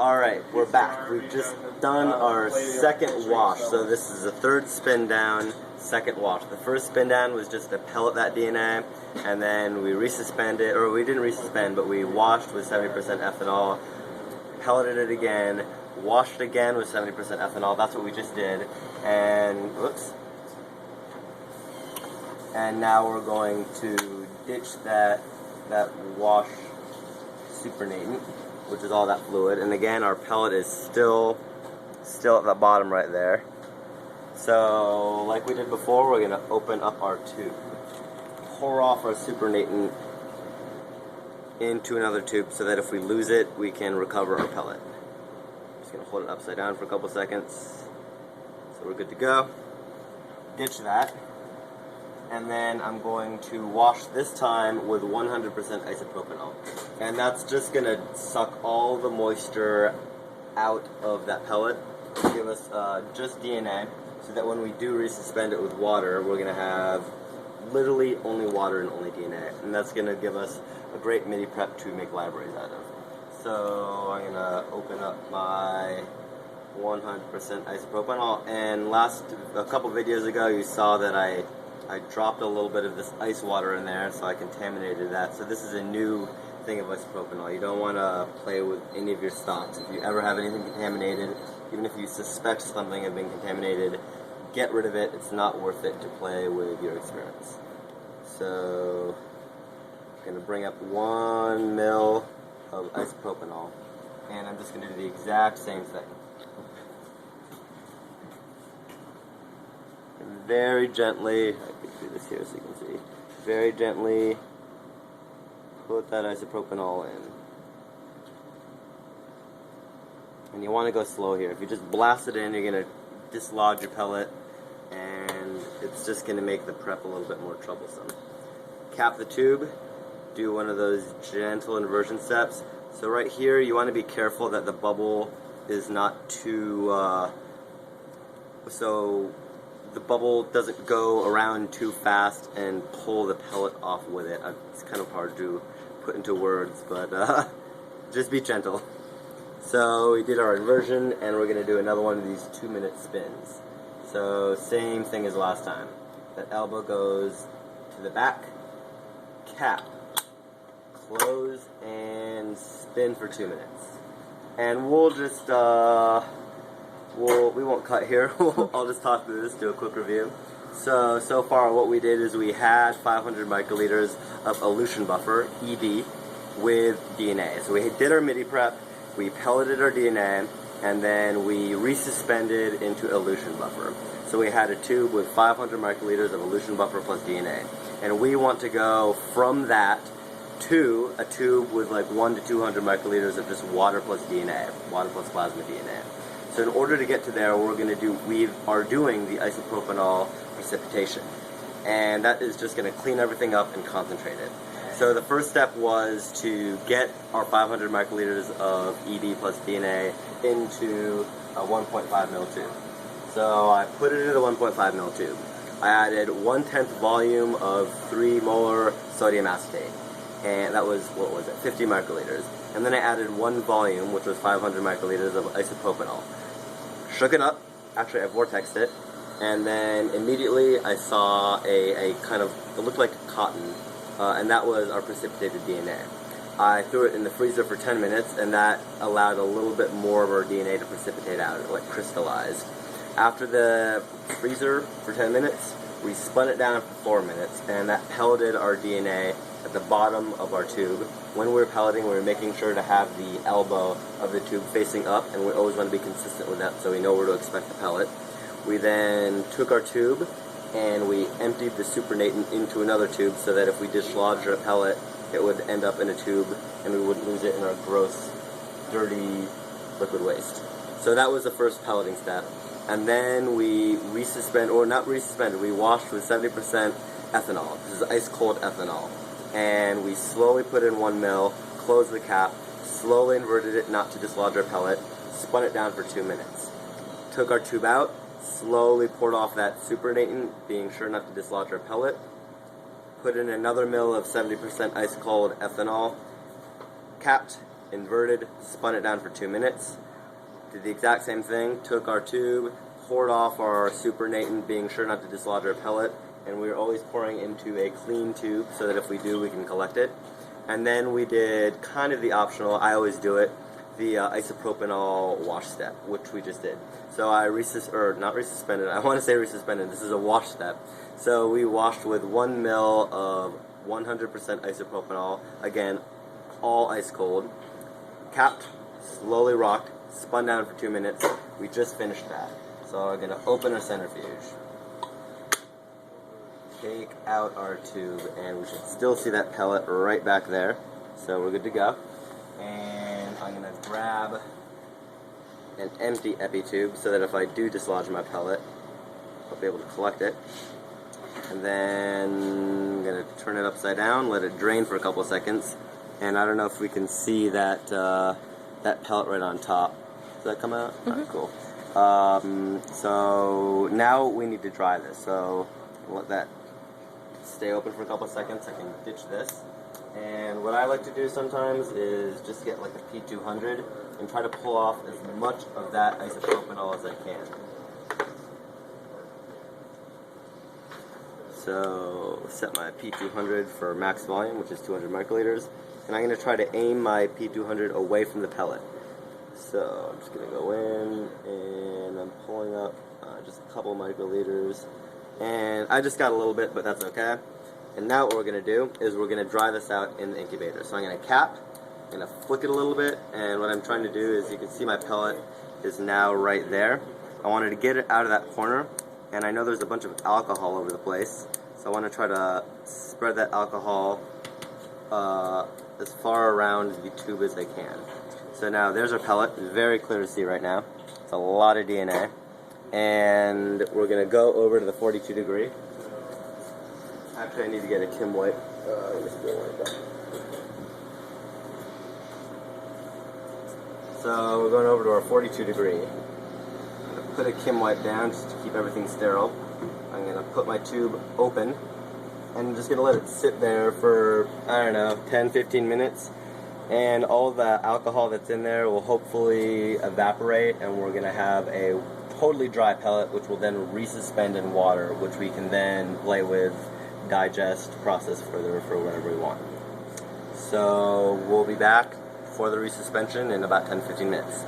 Alright, we're back. We've just done our second wash. So this is the third spin down, second wash. The first spin down was just to pellet that DNA, and then we resuspended, or we didn't resuspend, but we washed with 70% ethanol, pelleted it again, washed again with 70% ethanol. That's what we just did. And, whoops. And now we're going to ditch that wash supernatant, which is all that fluid. And again, our pellet is still at the bottom right there. So, like we did before, we're going to open up our tube. Pour off our supernatant into another tube so that if we lose it, we can recover our pellet. Just going to hold it upside down for a couple seconds. So we're good to go. Ditch that. And then I'm going to wash this time with 100% isopropanol. And that's just going to suck all the moisture out of that pellet and give us just DNA, so that when we do resuspend it with water, we're going to have literally only water and only DNA. And that's going to give us a great mini prep to make libraries out of. So I'm going to open up my 100% isopropanol. And a couple videos ago, you saw that I dropped a little bit of this ice water in there, so I contaminated that. So this is a new thing of isopropanol. You don't want to play with any of your stocks. If you ever have anything contaminated, even if you suspect something has been contaminated, get rid of it. It's not worth it to play with your experiments. So I'm going to bring up 1 ml of isopropanol, and I'm just going to do the exact same thing. And very gently, I can do this here so you can see, very gently put that isopropanol in. And you want to go slow here. If you just blast it in, you're going to dislodge your pellet, and it's just going to make the prep a little bit more troublesome. Cap the tube, do one of those gentle inversion steps. So right here, you want to be careful that the bubble is not too, so the bubble doesn't go around too fast and pull the pellet off with it. It's kind of hard to put into words, but just be gentle. So we did our inversion, and we're going to do another one of these 2-minute spins. So same thing as last time. That elbow goes to the back, cap, close, and spin for 2 minutes. And we'll just, we won't cut here. I'll just talk through this, do a quick review. So far what we did is we had 500 microliters of elution buffer, EB, with DNA. So we did our MIDI prep, we pelleted our DNA, and then we resuspended into elution buffer. So we had a tube with 500 microliters of elution buffer plus DNA. And we want to go from that to a tube with like 100 to 200 microliters of just water plus DNA, water plus plasma DNA. So in order to get to there, we are doing the isopropanol precipitation. And that is just going to clean everything up and concentrate it. So the first step was to get our 500 microliters of ED plus DNA into a 1.5 ml tube. So I put it in a 1.5 ml tube. I added 1/10 volume of 3 molar sodium acetate. And that was, 50 microliters. And then I added 1 volume, which was 500 microliters of isopropanol. Shook it up, actually I vortexed it, and then immediately I saw a kind of, it looked like cotton, and that was our precipitated DNA. I threw it in the freezer for 10 minutes, and that allowed a little bit more of our DNA to precipitate out, it like crystallized. After the freezer for 10 minutes, we spun it down for 4 minutes, and that pelleted our DNA at the bottom of our tube. When we were pelleting, we were making sure to have the elbow of the tube facing up, and we always want to be consistent with that so we know where to expect the pellet. We then took our tube and we emptied the supernatant into another tube so that if we dislodged our pellet, it would end up in a tube and we wouldn't lose it in our gross, dirty liquid waste. So that was the first pelleting step. And then we we washed with 70% ethanol. This is ice cold ethanol. And we slowly put in 1 ml, closed the cap, slowly inverted it not to dislodge our pellet, spun it down for 2 minutes. Took our tube out, slowly poured off that supernatant, being sure not to dislodge our pellet, put in another ml of 70% ice cold ethanol, capped, inverted, spun it down for 2 minutes, did the exact same thing, took our tube, poured off our supernatant, being sure not to dislodge our pellet, and we were always pouring into a clean tube so that if we do, we can collect it. And then we did kind of the optional, I always do it, the isopropanol wash step, which we just did. So I not resuspended, I want to say resuspended, this is a wash step. So we washed with 1 ml of 100% isopropanol, again, all ice cold, capped, slowly rocked, spun down for 2 minutes. We just finished that. So we're going to open our centrifuge, take out our tube, and we should still see that pellet right back there. So we're good to go. And I'm going to grab an empty epi tube so that if I do dislodge my pellet, I'll be able to collect it. And then I'm going to turn it upside down, let it drain for a couple of seconds. And I don't know if we can see that that pellet right on top. Does that come out? Mm-hmm. Alright, cool. So now we need to dry this. So let that stay open for a couple of seconds. I can ditch this. And what I like to do sometimes is just get like a P200 and try to pull off as much of that isopropanol as I can. So set my P200 for max volume, which is 200 microliters, and I'm going to try to aim my P200 away from the pellet. So I'm just going to go in, and I'm pulling up just a couple microliters, and I just got a little bit, but that's okay. And now what we're going to do is we're going to dry this out in the incubator. So I'm going to cap, I'm going to flick it a little bit, and what I'm trying to do is you can see my pellet is now right there. I wanted to get it out of that corner, and I know there's a bunch of alcohol over the place, so I want to try to spread that alcohol as far around the tube as I can. So now there's our pellet, very clear to see right now. It's a lot of DNA. And we're going to go over to the 42 degree. Actually, I need to get a Kim wipe. So we're going over to our 42 degree. I'm going to put a Kim wipe down just to keep everything sterile. I'm going to put my tube open, and I'm just going to let it sit there for, I don't know, 10-15 minutes. And all the alcohol that's in there will hopefully evaporate, and we're going to have a totally dry pellet, which will then resuspend in water, which we can then play with, digest, process further for whatever we want. So we'll be back for the resuspension in about 10-15 minutes.